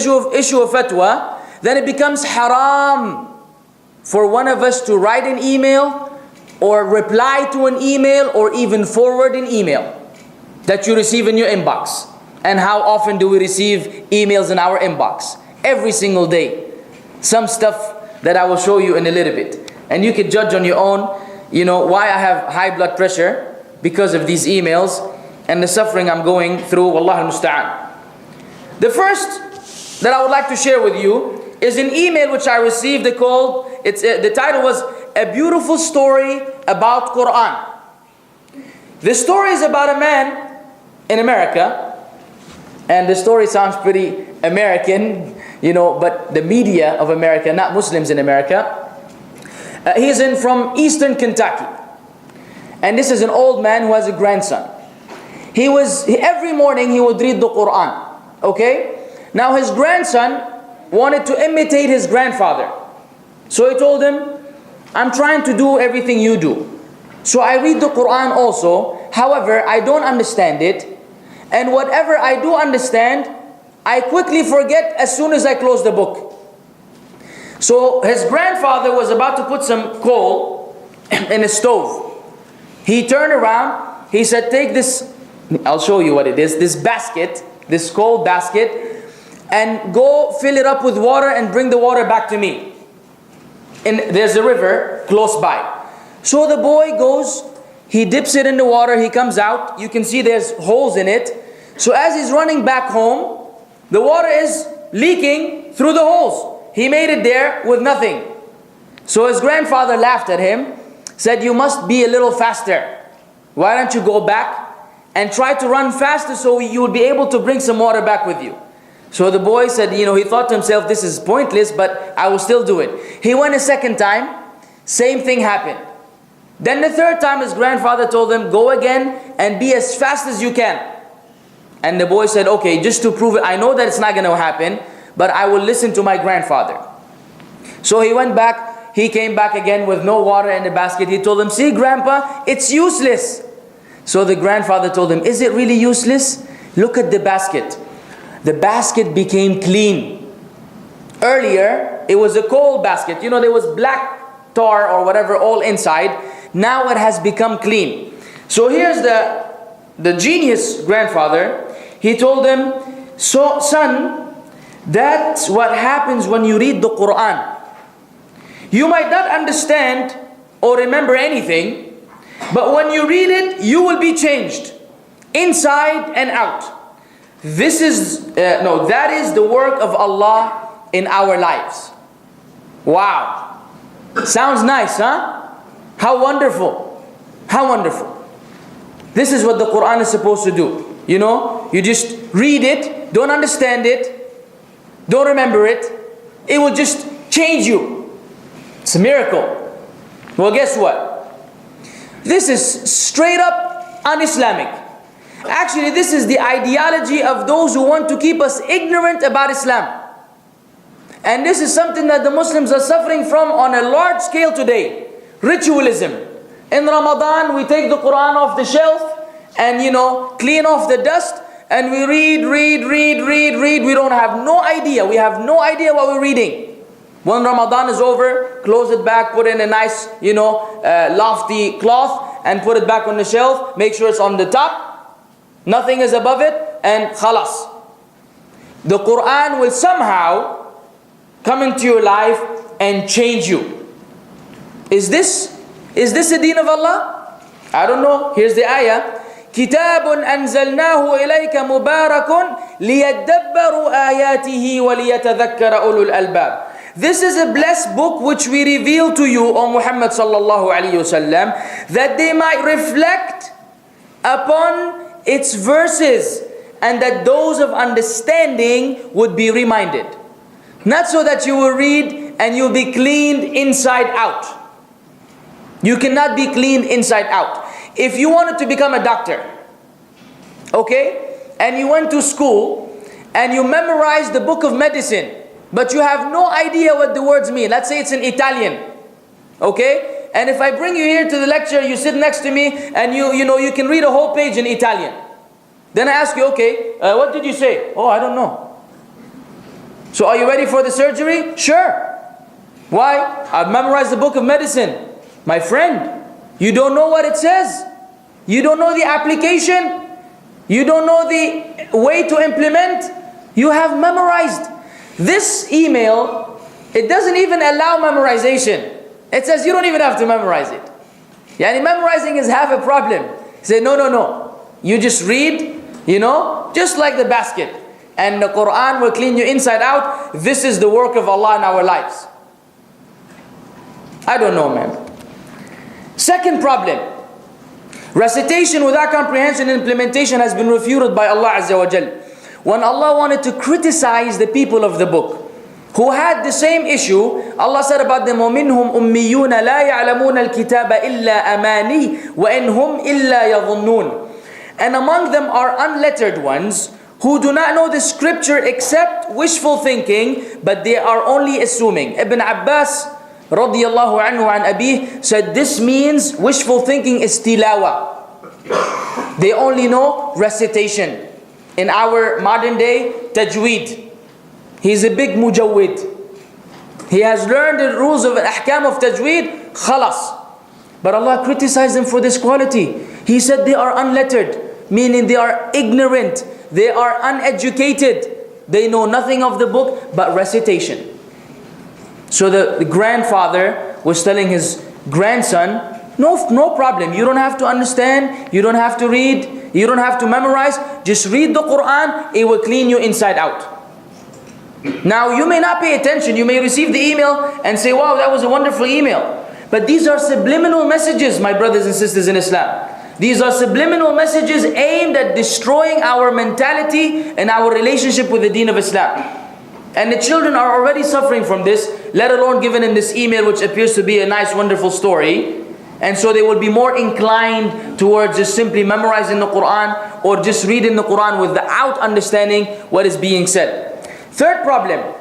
issue a fatwa, then it becomes haram for one of us to write an email or reply to an email or even forward an email that you receive in your inbox. And how often do we receive emails in our inbox? Every single day. Some stuff that I will show you in a little bit. And you can judge on your own, why I have high blood pressure because of these emails and the suffering I'm going through. Wallahu musta'an. The first that I would like to share with you is an email which I received. The title was A Beautiful Story About Qur'an. The story is about a man in America. And the story sounds pretty American, but the media of America, not Muslims in America. He's from Eastern Kentucky. And this is an old man who has a grandson. Every morning he would read the Qur'an. Okay? Now his grandson wanted to imitate his grandfather. So he told him, I'm trying to do everything you do. So I read the Qur'an also. However, I don't understand it. And whatever I do understand, I quickly forget as soon as I close the book. So his grandfather was about to put some coal in a stove. He turned around, he said, take this, I'll show you what it is, this basket, this coal basket, and go fill it up with water and bring the water back to me. And there's a river close by. So the boy goes, he dips it in the water, he comes out, you can see there's holes in it. So as he's running back home, the water is leaking through the holes. He made it there with nothing. So his grandfather laughed at him, said, you must be a little faster. Why don't you go back and try to run faster so you will be able to bring some water back with you. So the boy said, he thought to himself, this is pointless, but I will still do it. He went a second time, same thing happened. Then the third time his grandfather told him, go again and be as fast as you can. And the boy said, okay, just to prove it, I know that it's not going to happen, but I will listen to my grandfather. So he went back, he came back again with no water in the basket. He told him, see grandpa, it's useless. So the grandfather told him, is it really useless? Look at the basket. The basket became clean. Earlier, it was a coal basket. There was black tar or whatever all inside. Now it has become clean. So here's the genius grandfather. He told him, so son, that's what happens when you read the Qur'an. You might not understand or remember anything, but when you read it, you will be changed inside and out. That is the work of Allah in our lives. Wow. Sounds nice, huh? How wonderful. How wonderful. This is what the Qur'an is supposed to do. You just read it, don't understand it, don't remember it. It will just change you. It's a miracle. Well, guess what? This is straight up un-Islamic. Actually, this is the ideology of those who want to keep us ignorant about Islam. And this is something that the Muslims are suffering from on a large scale today. Ritualism. In Ramadan, we take the Qur'an off the shelf and clean off the dust, and we read. We don't have no idea. We have no idea what we're reading. When Ramadan is over, close it back, put in a nice, lofty cloth and put it back on the shelf. Make sure it's on the top. Nothing is above it, and khalas. The Qur'an will somehow come into your life and change you. Is this the deen of Allah? I don't know. Here's the ayah. كتاب أنزلناه إليك مبارك ليدبروا آياته وليتذكر أولو الألباب. This is a blessed book which we reveal to you, O Muhammad sallallahu alayhi wasallam, that they might reflect upon its verses, and that those of understanding would be reminded. Not so that you will read and you'll be cleaned inside out. You cannot be cleaned inside out. If you wanted to become a doctor, okay, and you went to school and you memorized the book of medicine, but you have no idea what the words mean. Let's say it's in Italian, okay? And if I bring you here to the lecture, you sit next to me and you can read a whole page in Italian. Then I ask you, okay, what did you say? Oh, I don't know. So are you ready for the surgery? Sure. Why? I've memorized the book of medicine. My friend, you don't know what it says. You don't know the application. You don't know the way to implement. You have memorized. This email, it doesn't even allow memorization. It says you don't even have to memorize it. Yani memorizing is half a problem. Say, no, no, no. You just read, just like the basket. And the Qur'an will clean you inside out. This is the work of Allah in our lives. I don't know, man. Second problem. Recitation without comprehension and implementation has been refuted by Allah Azza wa Jal. When Allah wanted to criticize the people of the book who had the same issue, Allah said about them, وَمِنْهُمْ أُمِّيُّونَ لَا يَعْلَمُونَ الْكِتَابَ إِلَّا أَمَانِي وَإِنْ هُمْ إِلَّا يَظُنُّونَ. And among them are unlettered ones who do not know the scripture except wishful thinking, but they are only assuming. Ibn Abbas radiyallahu anhu an Abih said this means wishful thinking is tilawa. They only know recitation. In our modern day, tajweed. He's a big mujawwid. He has learned the rules of ahkam of tajweed, khalas. But Allah criticized them for this quality. He said they are unlettered, meaning they are ignorant, they are uneducated. They know nothing of the book but recitation. So the grandfather was telling his grandson, no problem, you don't have to understand, you don't have to read, you don't have to memorize, just read the Qur'an, it will clean you inside out. Now you may not pay attention, you may receive the email and say, wow, that was a wonderful email. But these are subliminal messages, my brothers and sisters in Islam. These are subliminal messages aimed at destroying our mentality and our relationship with the deen of Islam. And the children are already suffering from this, let alone given in this email which appears to be a nice wonderful story. And so they will be more inclined towards just simply memorizing the Qur'an or just reading the Qur'an without understanding what is being said. Third problem,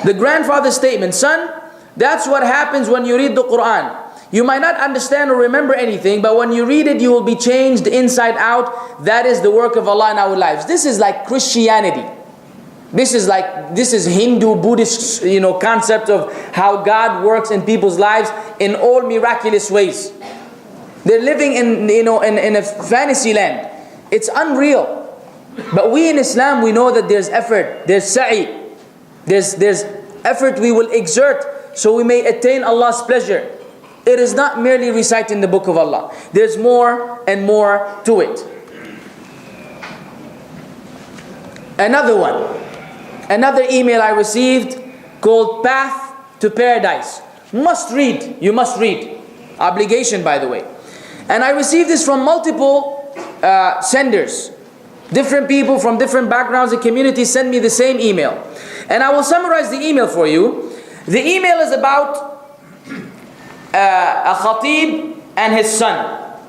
the grandfather's statement, son, that's what happens when you read the Qur'an. You might not understand or remember anything, but when you read it, you will be changed inside out. That is the work of Allah in our lives. This is like Christianity. This is Hindu, Buddhist, concept of how God works in people's lives in all miraculous ways. They're living in a fantasy land. It's unreal. But we in Islam, we know that there's effort, there's sa'i, there's effort we will exert so we may attain Allah's pleasure. It is not merely reciting the book of Allah. There's more and more to it. Another email I received called Path to Paradise. Must read, you must read. Obligation, by the way. And I received this from multiple senders. Different people from different backgrounds and communities send me the same email. And I will summarize the email for you. The email is about a khatib and his son.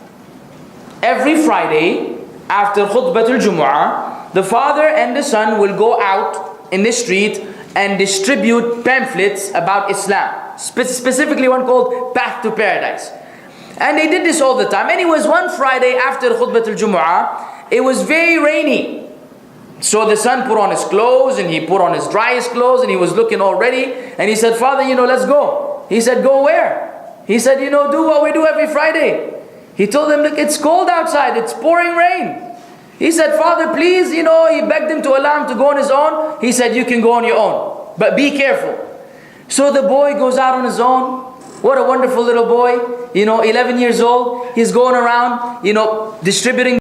Every Friday after khutbah al-Jumu'ah, the father and the son will go out in the street and distribute pamphlets about Islam. Specifically one called Path to Paradise. And they did this all the time. And it was one Friday after khutbah al-Jumu'ah, it was very rainy. So the son put on his clothes and he put on his driest clothes and he was looking all ready. And he said, Father, let's go. He said, go where? He said, do what we do every Friday. He told him, look, it's cold outside. It's pouring rain. He said, Father, please, he begged him to allow him to go on his own. He said, you can go on your own, but be careful. So the boy goes out on his own. What a wonderful little boy, 11 years old. He's going around, distributing